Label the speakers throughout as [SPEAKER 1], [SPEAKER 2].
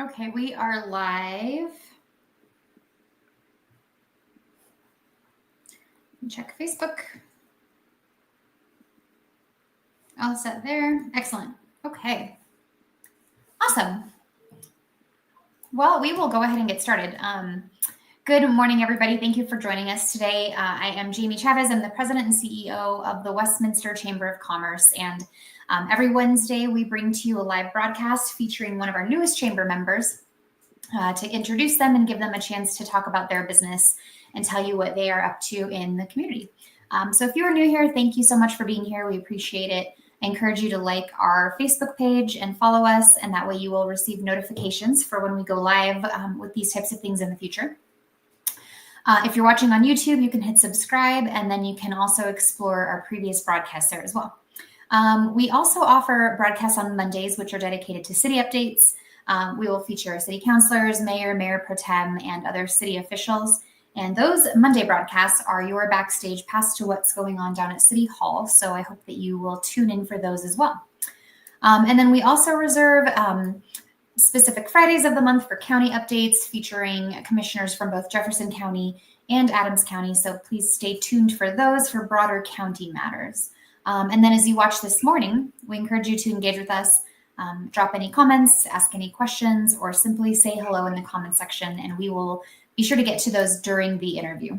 [SPEAKER 1] Okay, we are live. Check Facebook. All set there. Excellent. Okay. Awesome. Well, we will go ahead and get started. Good morning, everybody. Thank you for joining us today. I am Jamie Chavez. I'm the president and CEO of the Westminster Chamber of Commerce. And every Wednesday, we bring to you a live broadcast featuring one of our newest chamber members to introduce them and give them a chance to talk about their business and tell you what they are up to in the community. So if you are new here, thank you so much for being here. We appreciate it. I encourage you to like our Facebook page and follow us, and that way you will receive notifications for when we go live with these types of things in the future. If you're watching on YouTube, you can hit subscribe, and then you can also explore our previous broadcasts there as well. We also offer broadcasts on Mondays, which are dedicated to city updates. We will feature city councilors, mayor pro tem, and other city officials. And those Monday broadcasts are your backstage pass to what's going on down at City Hall. So I hope that you will tune in for those as well. And then we also reserve specific Fridays of the month for county updates featuring commissioners from both Jefferson County and Adams County. So please stay tuned for those for broader county matters. And then as you watch this morning, we encourage you to engage with us. Drop any comments, ask any questions, or simply say hello in the comment section, and we will be sure to get to those during the interview.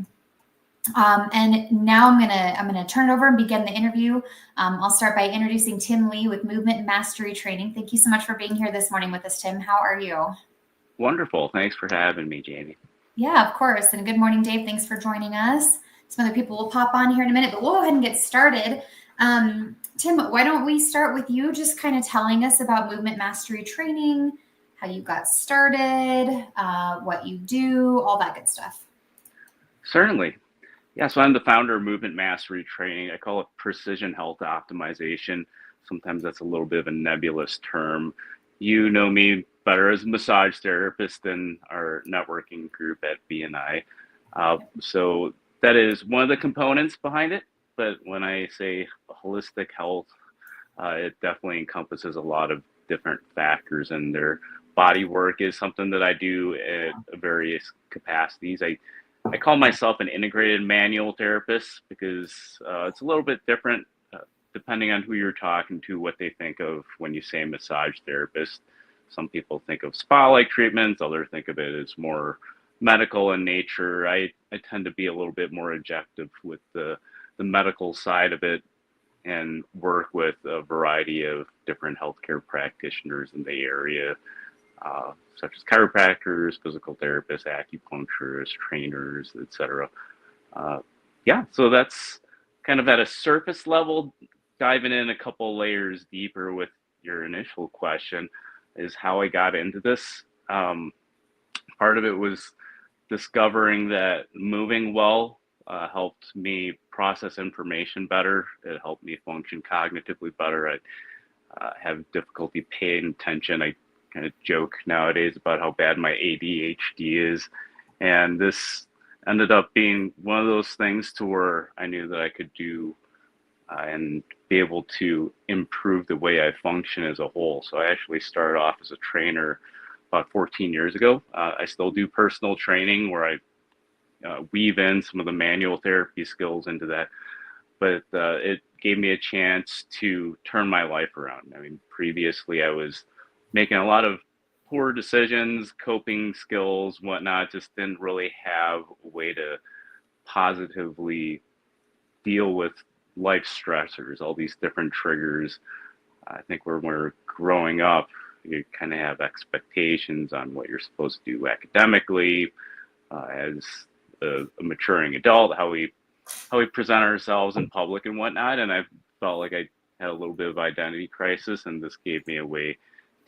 [SPEAKER 1] And now I'm gonna turn it over and begin the interview. I'll start by introducing Tim Lee with Movement Mastery Training. Thank you so much for being here this morning with us, Tim. How are you?
[SPEAKER 2] Wonderful. Thanks for having me, Jamie.
[SPEAKER 1] Yeah, of course. And good morning, Dave. Thanks for joining us. Some other people will pop on here in a minute, but we'll go ahead and get started. Tim, why don't we start with you just kind of telling us about Movement Mastery Training, how you got started, what you do, all that good stuff.
[SPEAKER 2] Certainly. Yeah, so I'm the founder of Movement Mastery Training. I call it precision health optimization. Sometimes that's a little bit of a nebulous term. You know me better as a massage therapist than our networking group at BNI. So that is one of the components behind it. But when I say holistic health, it definitely encompasses a lot of different factors, and their body work is something that I do at various capacities. I call myself an integrated manual therapist because it's a little bit different depending on who you're talking to, what they think of when you say massage therapist. Some people think of spa-like treatments, others think of it as more medical in nature. I tend to be a little bit more objective with the medical side of it and work with a variety of different healthcare practitioners in the area, such as chiropractors, physical therapists, acupuncturists, trainers, etc. Yeah, so that's kind of at a surface level. Diving in a couple layers deeper with your initial question is how I got into this. Part of it was discovering that moving well helped me process information better. It helped me function cognitively better. I have difficulty paying attention. I kind of joke nowadays about how bad my ADHD is. And this ended up being one of those things to where I knew that I could do and be able to improve the way I function as a whole. So I actually started off as a trainer about 14 years ago. I still do personal training where I weave in some of the manual therapy skills into that, but it gave me a chance to turn my life around. I mean, previously I was making a lot of poor decisions, coping skills, whatnot, just didn't really have a way to positively deal with life stressors, all these different triggers. I think when we're growing up, you kind of have expectations on what you're supposed to do academically, as a maturing adult, how we present ourselves in public and whatnot. And I felt like I had a little bit of identity crisis, and this gave me a way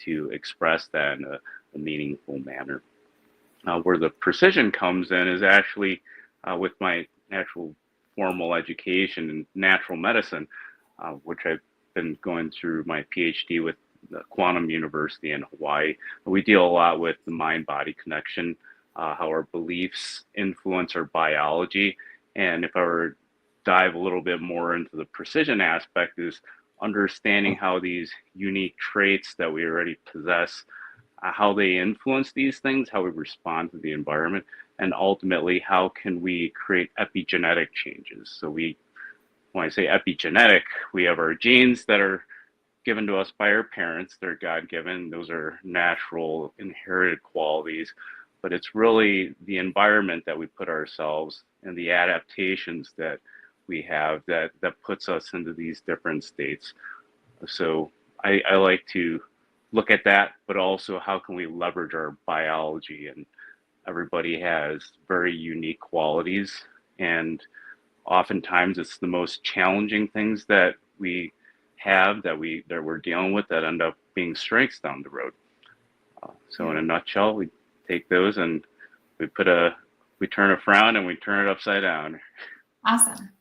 [SPEAKER 2] to express that in a meaningful manner. Where the precision comes in is actually with my actual formal education in natural medicine, which I've been going through my PhD with the Quantum University in Hawaii. We deal a lot with the mind-body connection, how our beliefs influence our biology. And if I were to dive a little bit more into the precision aspect, is understanding how these unique traits that we already possess how they influence these things, how we respond to the environment, and ultimately how can we create epigenetic changes. So when I say epigenetic, we have our genes that are given to us by our parents. They're God given, those are natural, inherited qualities. But it's really the environment that we put ourselves and the adaptations that we have that puts us into these different states. So I like to look at that, but also how can we leverage our biology? And everybody has very unique qualities, and oftentimes it's the most challenging things that we have that we're dealing with that end up being strengths down the road. So in a nutshell, we take those and we turn a frown and we turn it upside down.
[SPEAKER 1] Awesome.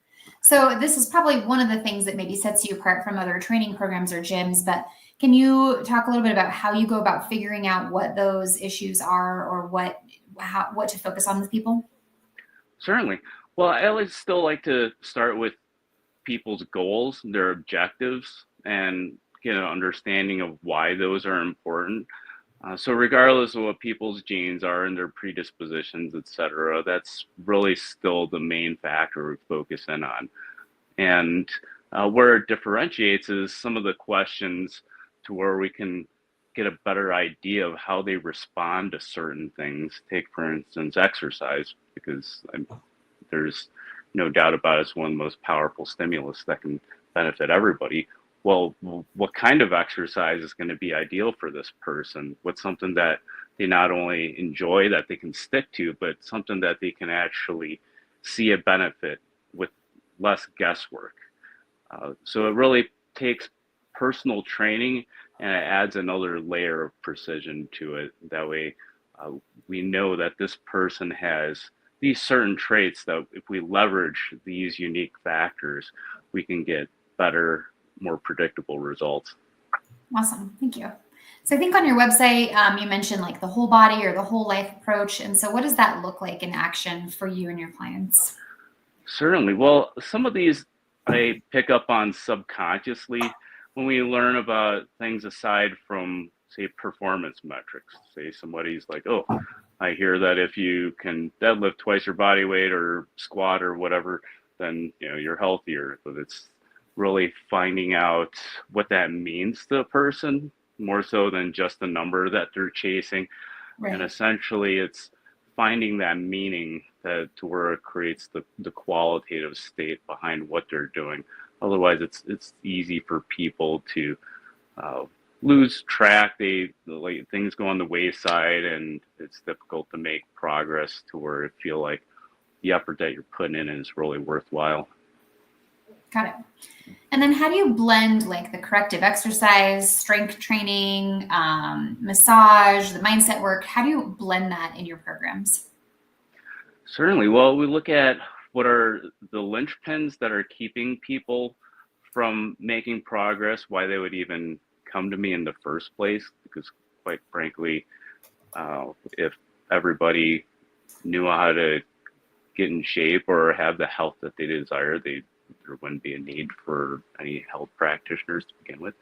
[SPEAKER 1] So this is probably one of the things that maybe sets you apart from other training programs or gyms, but can you talk a little bit about how you go about figuring out what those issues are, or what to focus on with people?
[SPEAKER 2] Certainly. Well, I always still like to start with people's goals, their objectives, and get an understanding of why those are important. So regardless of what people's genes are and their predispositions, et cetera, that's really still the main factor we focus in on. And where it differentiates is some of the questions to where we can get a better idea of how they respond to certain things. Take, for instance, exercise, because there's no doubt about it, it's one of the most powerful stimulus that can benefit everybody. Well, what kind of exercise is going to be ideal for this person? What's something that they not only enjoy, that they can stick to, but something that they can actually see a benefit with less guesswork. So it really takes personal training, and it adds another layer of precision to it. That way, we know that this person has these certain traits that if we leverage these unique factors, we can get better, more predictable results.
[SPEAKER 1] Awesome. Thank you. So I think on your website, you mentioned like the whole body or the whole life approach. And so what does that look like in action for you and your clients?
[SPEAKER 2] Certainly. Well, some of these I pick up on subconsciously when we learn about things aside from, say, performance metrics. Say somebody's like, oh, I hear that if you can deadlift twice your body weight or squat or whatever, then you're healthier. But it's really finding out what that means to a person, more so than just the number that they're chasing.
[SPEAKER 1] Right.
[SPEAKER 2] And essentially it's finding that meaning that to where it creates the qualitative state behind what they're doing. Otherwise it's easy for people to lose track. Like things go on the wayside, and it's difficult to make progress to where it feel like the effort that you're putting in is really worthwhile.
[SPEAKER 1] Got it. And then how do you blend like the corrective exercise, strength training, massage, the mindset work? How do you blend that in your programs?
[SPEAKER 2] Certainly. Well, we look at what are the linchpins that are keeping people from making progress, why they would even come to me in the first place. Because quite frankly, if everybody knew how to get in shape or have the health that they desire, there wouldn't be a need for any health practitioners to begin with.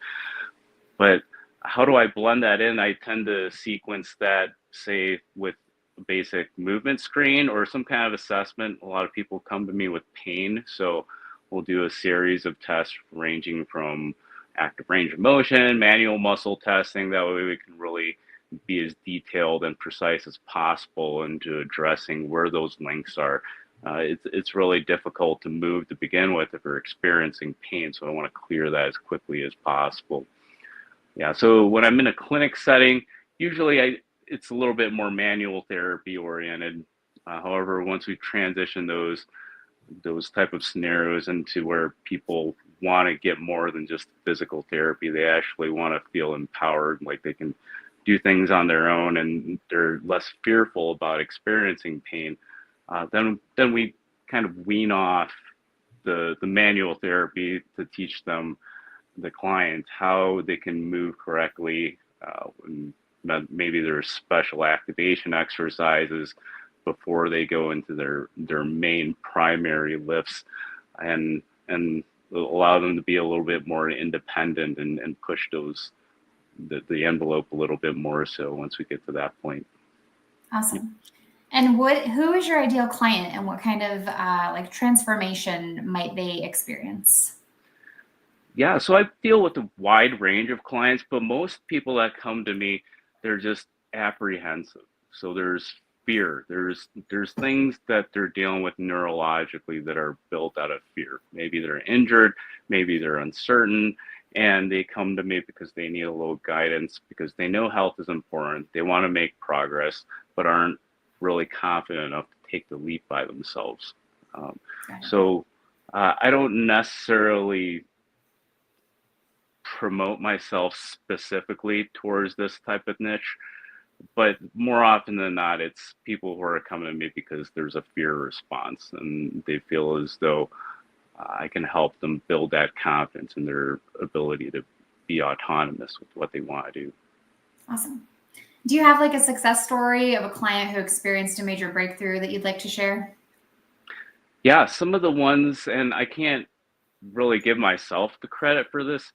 [SPEAKER 2] But how do I blend that in? I tend to sequence that, say, with a basic movement screen or some kind of assessment. A lot of people come to me with pain, so we'll do a series of tests ranging from active range of motion, manual muscle testing. That way we can really be as detailed and precise as possible into addressing where those links are. It's really difficult to move to begin with if you're experiencing pain, so I want to clear that as quickly as possible. Yeah, so when I'm in a clinic setting, usually it's a little bit more manual therapy oriented. However, once we transition those type of scenarios into where people want to get more than just physical therapy, they actually want to feel empowered, like they can do things on their own and they're less fearful about experiencing pain. Then we kind of wean off the manual therapy to teach them, the client, how they can move correctly. Maybe there's special activation exercises before they go into their main primary lifts, and allow them to be a little bit more independent and push the envelope a little bit more so once we get to that point.
[SPEAKER 1] Awesome. And who is your ideal client, and what kind of like transformation might they experience?
[SPEAKER 2] Yeah, so I deal with a wide range of clients, but most people that come to me, they're just apprehensive. So there's fear. There's things that they're dealing with neurologically that are built out of fear. Maybe they're injured, maybe they're uncertain, and they come to me because they need a little guidance because they know health is important. They want to make progress, but aren't really confident enough to take the leap by themselves. Um, so I don't necessarily promote myself specifically towards this type of niche, but more often than not, it's people who are coming to me because there's a fear response and they feel as though I can help them build that confidence in their ability to be autonomous with what they want to do.
[SPEAKER 1] Awesome. Do you have like a success story of a client who experienced a major breakthrough that you'd like to share?
[SPEAKER 2] Yeah, some of the ones, and I can't really give myself the credit for this.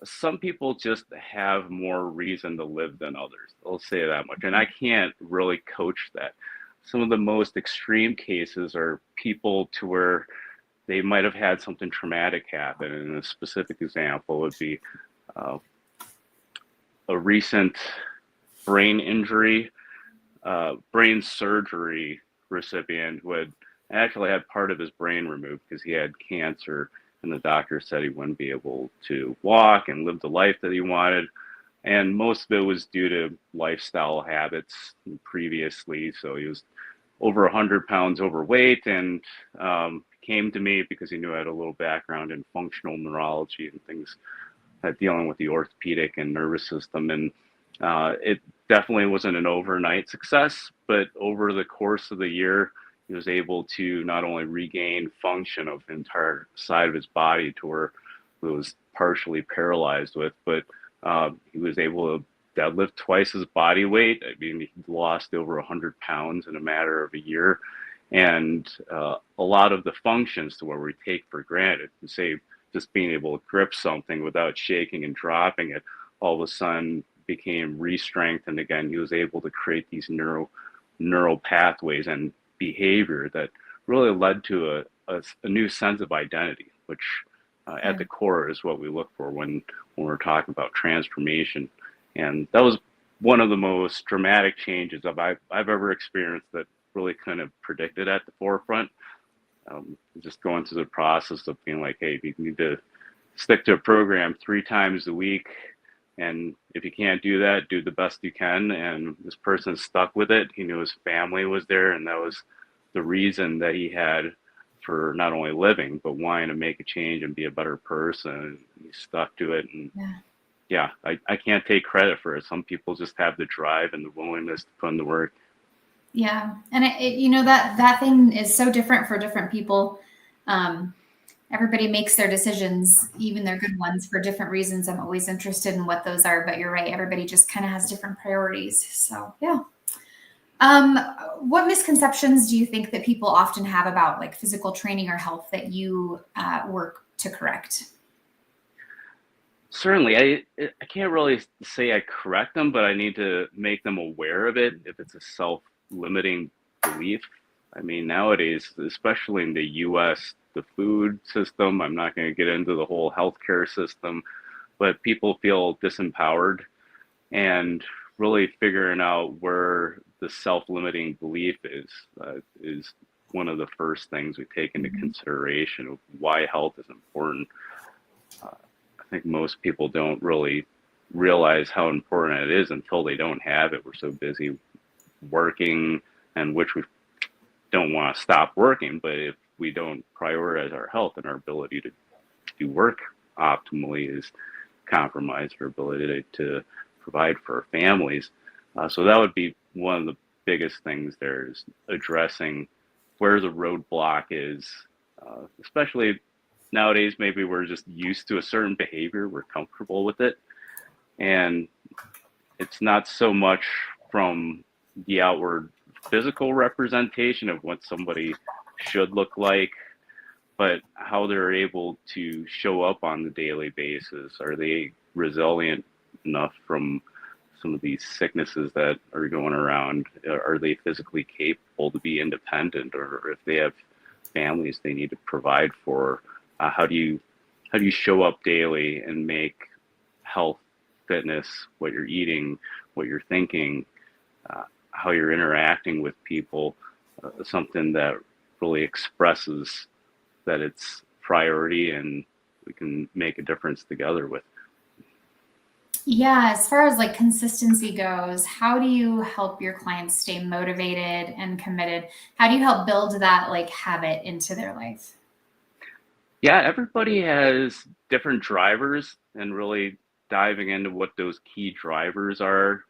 [SPEAKER 2] Some people just have more reason to live than others. I'll say that much. And I can't really coach that. Some of the most extreme cases are people to where they might have had something traumatic happen. And a specific example would be uh, a recent brain injury, brain surgery recipient who had actually had part of his brain removed because he had cancer, and the doctor said he wouldn't be able to walk and live the life that he wanted. And most of it was due to lifestyle habits previously. So he was over 100 pounds overweight and came to me because he knew I had a little background in functional neurology and things dealing with the orthopedic and nervous system. And it definitely wasn't an overnight success, but over the course of the year, he was able to not only regain function of the entire side of his body to where he was partially paralyzed with, but he was able to deadlift twice his body weight. I mean, he lost over 100 pounds in a matter of a year. And a lot of the functions to where we take for granted, say just being able to grip something without shaking and dropping it, all of a sudden became re-strengthened again. He was able to create these neural pathways and behavior that really led to a new sense of identity, which at the core is what we look for when we're talking about transformation. And that was one of the most dramatic changes I've ever experienced that really couldn't have predicted at the forefront. Just going through the process of being like, hey, you need to stick to a program 3 times a week. And if you can't do that, do the best you can. And this person stuck with it. He knew his family was there, and that was the reason that he had for not only living, but wanting to make a change and be a better person. And he stuck to it. And yeah, I can't take credit for it. Some people just have the drive and the willingness to put in the work.
[SPEAKER 1] Yeah. And that thing is so different for different people. Everybody makes their decisions, even their good ones, for different reasons. I'm always interested in what those are, but you're right. Everybody just kind of has different priorities. So yeah. What misconceptions do you think that people often have about like physical training or health that you work to correct?
[SPEAKER 2] Certainly, I can't really say I correct them, but I need to make them aware of it if it's a self-limiting belief. I mean, nowadays, especially in the US, the food system, I'm not going to get into the whole healthcare system, but people feel disempowered, and really figuring out where the self-limiting belief is one of the first things we take into consideration of why health is important. I think most people don't really realize how important it is until they don't have it. We're so busy working, and which we don't want to stop working, but if we don't prioritize our health and our ability to do work optimally is compromised, our ability to provide for our families. So that would be one of the biggest things there, is addressing where the roadblock is, especially nowadays. Maybe we're just used to a certain behavior, we're comfortable with it, and it's not so much from the outward physical representation of what somebody should look like, but how they're able to show up on the daily basis. Are they resilient enough from some of these sicknesses that are going around? Are they physically capable to be independent, or if they have families they need to provide for? How do you show up daily and make health, fitness, what you're eating, what you're thinking, how you're interacting with people, something that really expresses that it's priority and we can make a difference together with?
[SPEAKER 1] Yeah, as far as like consistency goes, how do you help your clients stay motivated and committed? How do you help build that like habit into their life?
[SPEAKER 2] Yeah, everybody has different drivers, and really diving into what those key drivers are.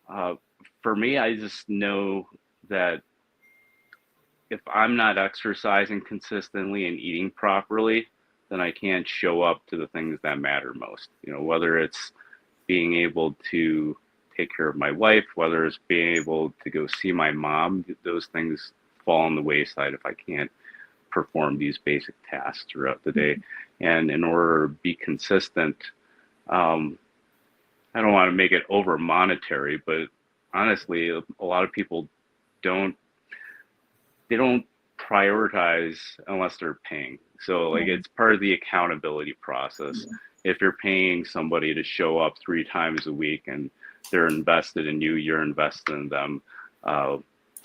[SPEAKER 2] Uh, for me, I just know that if I'm not exercising consistently and eating properly, then I can't show up to the things that matter most. Whether it's being able to take care of my wife, whether it's being able to go see my mom, those things fall on the wayside if I can't perform these basic tasks throughout the day. And in order to be consistent, um, I don't want to make it over monetary, but honestly, a lot of people don't they don't prioritize unless they're paying. So like
[SPEAKER 1] Right.
[SPEAKER 2] it's part of the accountability process. If you're paying somebody to show up 3 times a week and they're invested in you, you're invested in them. Uh,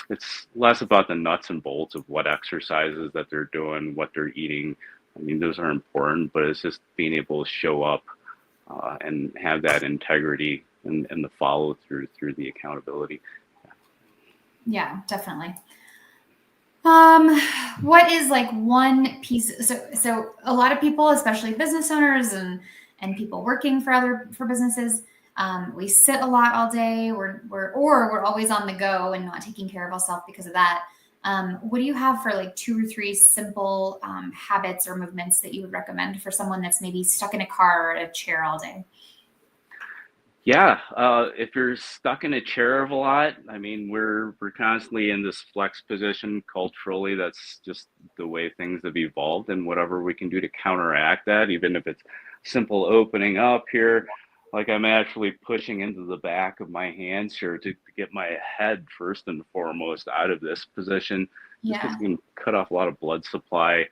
[SPEAKER 2] it's less about the nuts and bolts of what exercises that they're doing, what they're eating. I mean, those are important, but it's just being able to show up and have that integrity and the follow through the accountability.
[SPEAKER 1] Yeah, definitely. Um, what is like one piece? So a lot of people, especially business owners and people working for businesses, we sit a lot all day. We're always on the go and not taking care of ourselves because of that. What do you have for like 2 or 3 simple habits or movements that you would recommend for someone that's maybe stuck in a car or a chair all day?
[SPEAKER 2] Yeah, if you're stuck in a chair a lot, I mean, we're constantly in this flex position culturally. That's just the way things have evolved, and whatever we can do to counteract that, even if it's simple opening up here, like I'm actually pushing into the back of my hands here to get my head first and foremost out of this position, just because
[SPEAKER 1] Yeah,
[SPEAKER 2] it can cut off a lot of blood supply.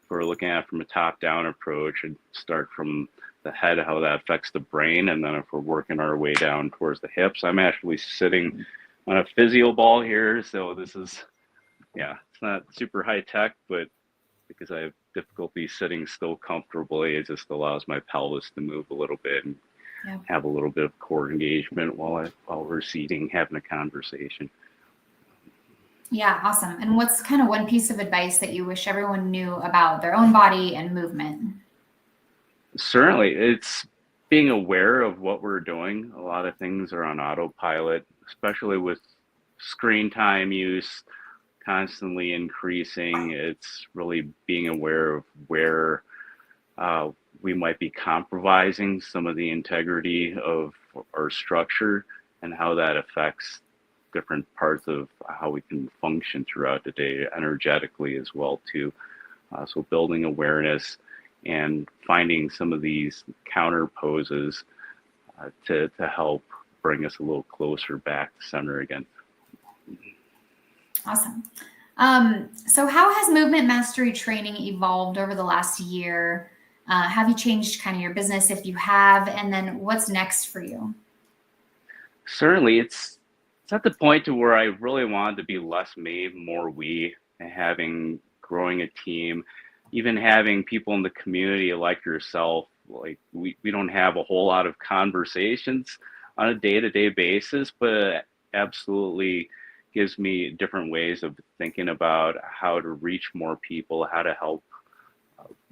[SPEAKER 2] We're looking at from a top-down approach and start from the head, how that affects the brain, and then if we're working our way down towards the hips, I'm actually sitting on a physio ball here, so this is, yeah, it's not super high tech, but because I have difficulty sitting still comfortably, it just allows my pelvis to move a little bit and
[SPEAKER 1] yeah.
[SPEAKER 2] have a little bit of core engagement while we're seating, having a conversation.
[SPEAKER 1] Yeah, awesome. And what's kind of one piece of advice that you wish everyone knew about their own body and movement?
[SPEAKER 2] Certainly, it's being aware of what we're doing. A lot of things are on autopilot, especially with screen time use constantly increasing. It's really being aware of where uh, we might be compromising some of the integrity of our structure and how that affects different parts of how we can function throughout the day energetically as well too. So building awareness and finding some of these counter poses to help bring us a little closer back to center again.
[SPEAKER 1] Awesome. So how has movement mastery training evolved over the last year? Have you changed kind of your business if you have? And then what's next for you?
[SPEAKER 2] Certainly, it's at the point to where I really wanted to be less me, more we, and having growing a team, even having people in the community like yourself. Like we don't have a whole lot of conversations on a day-to-day basis, but it absolutely gives me different ways of thinking about how to reach more people, how to help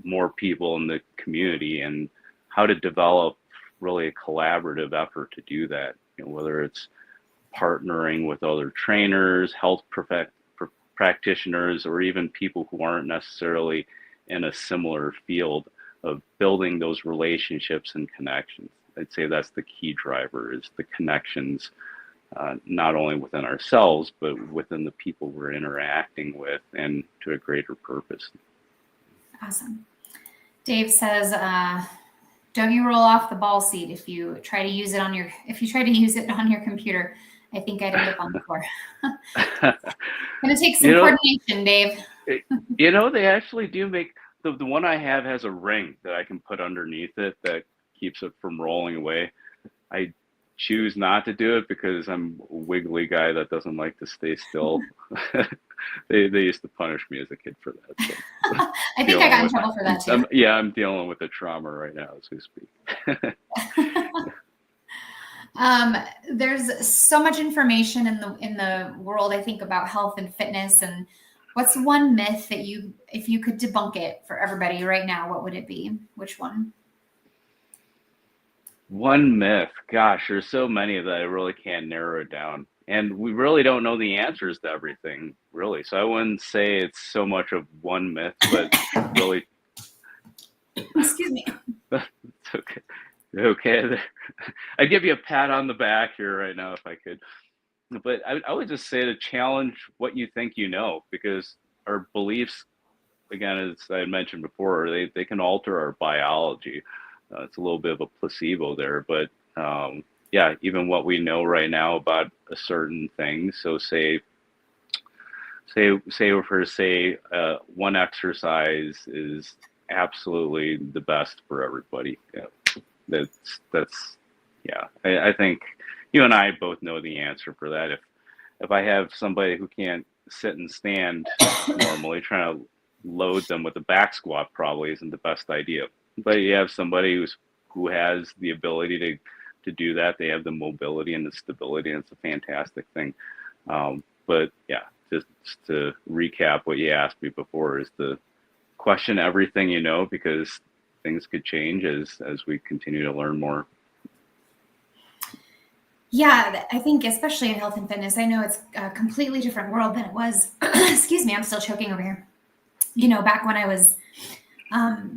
[SPEAKER 2] more people in the community, and how to develop really a collaborative effort to do that. Whether it's partnering with other trainers, practitioners, or even people who aren't necessarily in a similar field, of building those relationships and connections. I'd say that's the key driver, is the connections, not only within ourselves, but within the people we're interacting with and to a greater purpose.
[SPEAKER 1] Awesome. Dave says, don't you roll off the ball seat if you try to use it on your computer. I think I'd end up on the floor. Gonna take some coordination, Dave.
[SPEAKER 2] They actually do make the one I have has a ring that I can put underneath it that keeps it from rolling away. I choose not to do it because I'm a wiggly guy that doesn't like to stay still. They used to punish me as a kid for that. So
[SPEAKER 1] I think I got in trouble for that too.
[SPEAKER 2] I'm dealing with a trauma right now as we speak.
[SPEAKER 1] There's so much information in the world, I think, about health and fitness. And what's one myth that if you could debunk it for everybody right now, what would it be? Which one?
[SPEAKER 2] One myth. Gosh, there's so many that I really can't narrow it down. And we really don't know the answers to everything, really. So I wouldn't say it's so much of one myth, but really.
[SPEAKER 1] Excuse me.
[SPEAKER 2] It's okay. Okay. I'd give you a pat on the back here right now if I could. But I would just say to challenge what you think you know, because our beliefs, again, as I mentioned before, they can alter our biology. It's a little bit of a placebo there, but even what we know right now about a certain thing. So say one exercise is absolutely the best for everybody. Yeah, I think you and I both know the answer for that. If I have somebody who can't sit and stand normally, trying to load them with a back squat probably isn't the best idea. But you have somebody who has the ability to do that. They have the mobility and the stability, and it's a fantastic thing. But yeah, just to recap what you asked me before is to question everything you know, because things could change as we continue to learn more.
[SPEAKER 1] Yeah, I think especially in health and fitness, I know it's a completely different world than it was. Excuse me, I'm still choking over here. Back when I was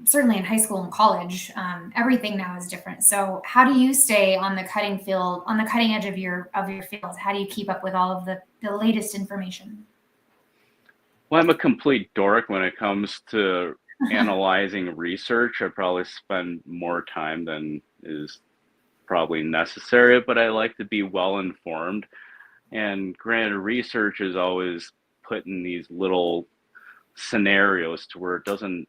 [SPEAKER 1] certainly in high school and college, everything now is different. So how do you stay on the cutting edge of your field? How do you keep up with all of the latest information?
[SPEAKER 2] Well, I'm a complete dork when it comes to analyzing research. I probably spend more time than is probably necessary, but I like to be well informed. And granted, research is always put in these little scenarios to where it doesn't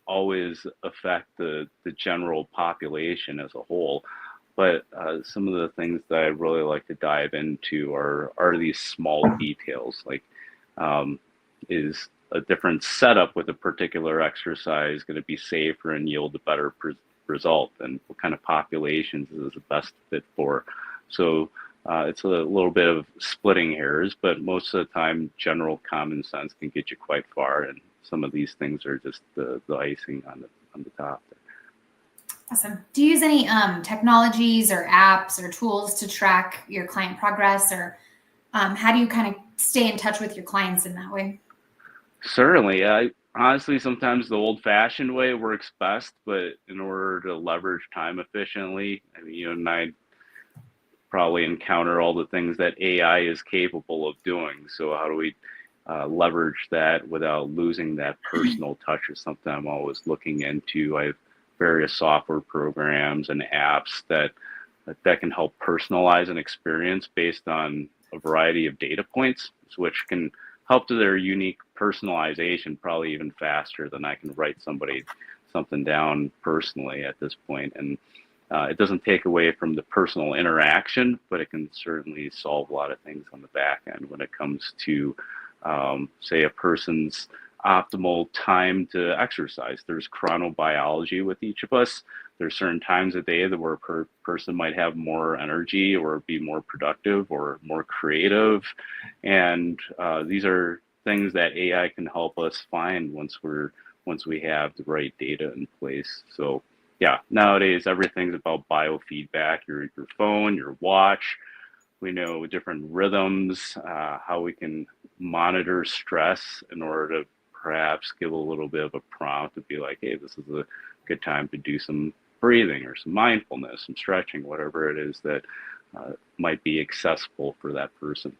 [SPEAKER 2] always affect the general population as a whole. But some of the things that I really like to dive into are these small details, like is a different setup with a particular exercise going to be safer and yield a better result, and what kind of populations is the best fit for. So it's a little bit of splitting hairs, but most of the time general common sense can get you quite far, and some of these things are just the icing on the top there.
[SPEAKER 1] Awesome. Do you use any technologies or apps or tools to track your client progress, or how do you kind of stay in touch with your clients in that way?
[SPEAKER 2] Certainly. Honestly, sometimes the old-fashioned way works best, but in order to leverage time efficiently, I mean, you and I probably encounter all the things that AI is capable of doing. So how do we leverage that without losing that personal touch is something I'm always looking into. I have various software programs and apps that can help personalize an experience based on a variety of data points, which can help to their unique personalization probably even faster than I can write something down personally at this point. And it doesn't take away from the personal interaction, but it can certainly solve a lot of things on the back end when it comes to, say, a person's optimal time to exercise. There's chronobiology with each of us. There's certain times a day that where a person might have more energy or be more productive or more creative. And these are things that AI can help us find once we have the right data in place. So yeah, nowadays everything's about biofeedback, your phone, your watch. We know different rhythms, how we can monitor stress in order to perhaps give a little bit of a prompt to be like, hey, this is a good time to do some breathing or some mindfulness, some stretching, whatever it is that might be accessible for that person.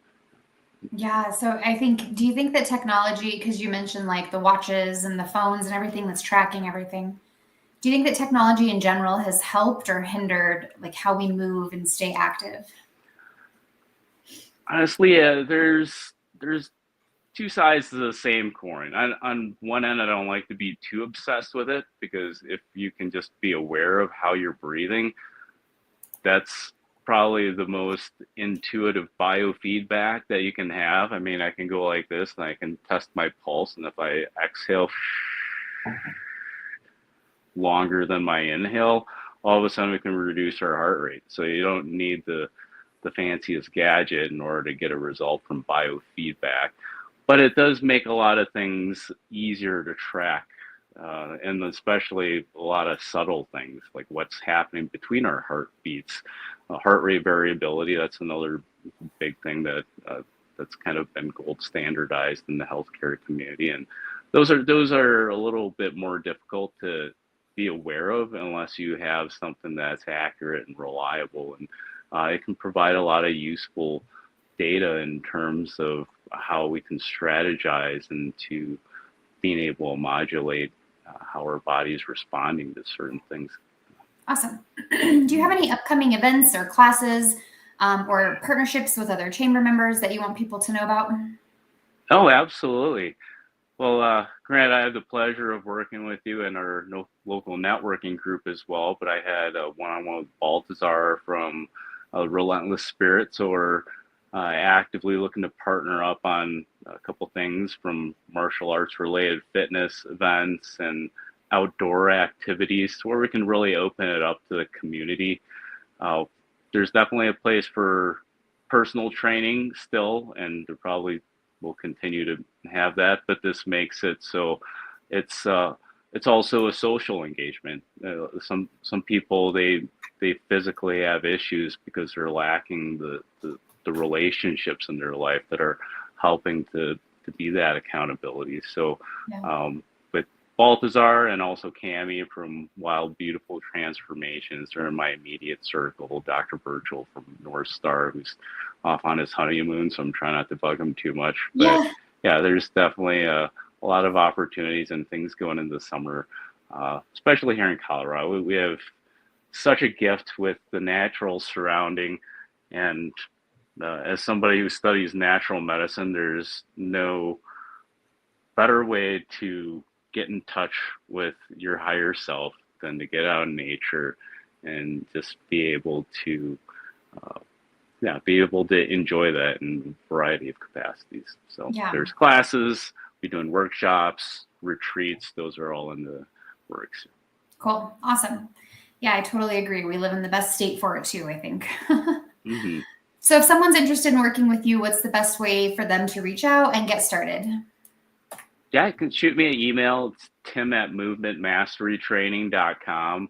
[SPEAKER 1] Yeah. So do you think that technology, because you mentioned like the watches and the phones and everything that's tracking everything, Do you think that technology in general has helped or hindered like how we move and stay active?
[SPEAKER 2] Honestly, there's two sides to the same coin. On one end, I don't like to be too obsessed with it, because if you can just be aware of how you're breathing, that's probably the most intuitive biofeedback that you can have. I mean, I can go like this and I can test my pulse, and if I exhale longer than my inhale, all of a sudden we can reduce our heart rate. So you don't need the fanciest gadget in order to get a result from biofeedback. But it does make a lot of things easier to track, and especially a lot of subtle things like what's happening between our heartbeats. Heart rate variability, that's another big thing that's kind of been gold standardized in the healthcare community. And those are a little bit more difficult to be aware of unless you have something that's accurate and reliable. And it can provide a lot of useful data in terms of how we can strategize into being able to modulate how our body is responding to certain things.
[SPEAKER 1] Awesome. Do you have any upcoming events or classes or partnerships with other chamber members that you want people to know about?
[SPEAKER 2] Oh, absolutely. Well, Grant, I had the pleasure of working with you in our local networking group as well, but I had a one-on-one with Baltazar from Relentless Spirit. So we're actively looking to partner up on a couple things, from martial arts related fitness events and outdoor activities, where we can really open it up to the community. There's definitely a place for personal training still, and there probably will continue to have that, but this makes it so it's also a social engagement. Some people, they physically have issues because they're lacking the relationships in their life that are helping to be that accountability. So with Baltazar and also Cami from Wild Beautiful Transformations, they're in my immediate circle. Dr. Virgil from North Star, who's off on his honeymoon, so I'm trying not to bug him too much. But yeah, there's definitely a lot of opportunities and things going into the summer, especially here in Colorado. We have such a gift with the natural surrounding, and as somebody who studies natural medicine, there's no better way to get in touch with your higher self than to get out in nature and just be able to enjoy that in a variety of capacities. So there's classes, we're doing workshops, retreats, those are all in the works.
[SPEAKER 1] Cool. Awesome. Yeah, I totally agree. We live in the best state for it too, I think.
[SPEAKER 2] Mm-hmm.
[SPEAKER 1] So if someone's interested in working with you, what's the best way for them to reach out and get started?
[SPEAKER 2] Yeah, you can shoot me an email. It's tim@movementmasterytraining.com.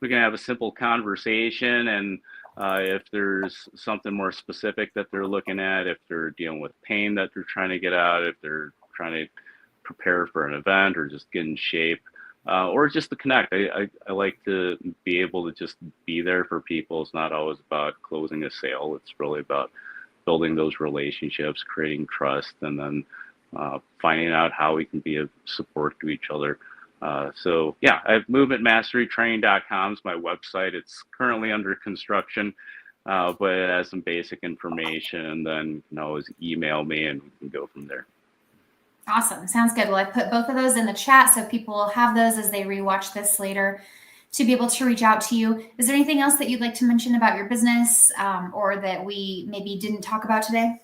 [SPEAKER 2] We can have a simple conversation, and if there's something more specific that they're looking at, if they're dealing with pain that they're trying to get out, if they're trying to prepare for an event or just get in shape, or just to connect. I like to be able to just be there for people. It's not always about closing a sale. It's really about building those relationships, creating trust, and then finding out how we can be of support to each other. So yeah, I have movementmasterytraining.com is my website. It's currently under construction, but it has some basic information, and then you can always email me and we can go from there.
[SPEAKER 1] Awesome. Sounds good. Well, I put both of those in the chat so people will have those as they rewatch this later to be able to reach out to you. Is there anything else that you'd like to mention about your business or that we maybe didn't talk about today?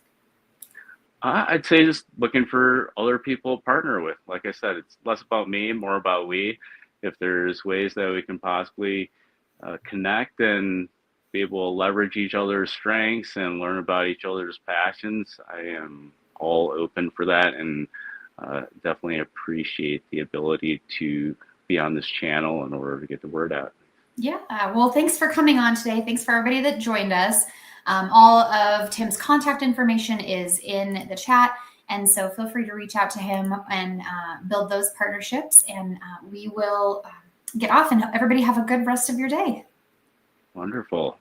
[SPEAKER 2] I'd say just looking for other people to partner with. Like I said, it's less about me, more about we. If there's ways that we can possibly connect and be able to leverage each other's strengths and learn about each other's passions, I am all open for that, and definitely appreciate the ability to be on this channel in order to get the word out.
[SPEAKER 1] Yeah. Well, thanks for coming on today. Thanks for everybody that joined us. All of Tim's contact information is in the chat. And so feel free to reach out to him and build those partnerships. And we will get off, and everybody have a good rest of your day.
[SPEAKER 2] Wonderful.